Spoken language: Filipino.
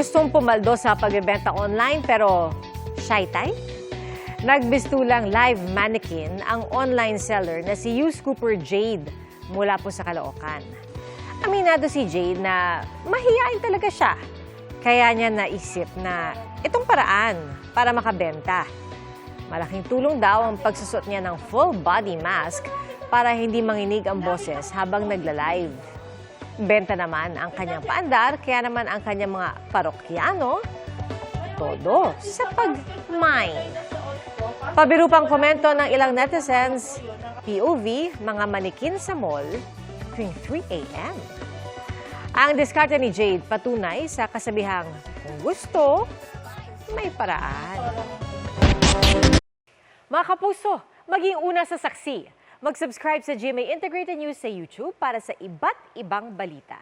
Gustong pumaldo sa pagbebenta online pero shy type? Nagbistulang live mannequin ang online seller na si Youth Cooper Jade mula po sa Caloocan. Aminado si Jade na mahiyain talaga siya. Kaya niya naisip na itong paraan para makabenta. Malaking tulong daw ang pagsusot niya ng full body mask para hindi manginig ang boses habang nagla-live. Benta naman ang kanyang paandar, kaya naman ang kanyang mga parokyano, todo sa pag-mine. Pabiro pang komento ng ilang netizens, POV, mga manikin sa mall tuwing 3 a.m. Ang diskarte ni Jade patunay sa kasabihang, kung gusto, may paraan. Mga kapuso, maging una sa saksi. Mag-subscribe sa GMA Integrated News sa YouTube para sa iba't ibang balita.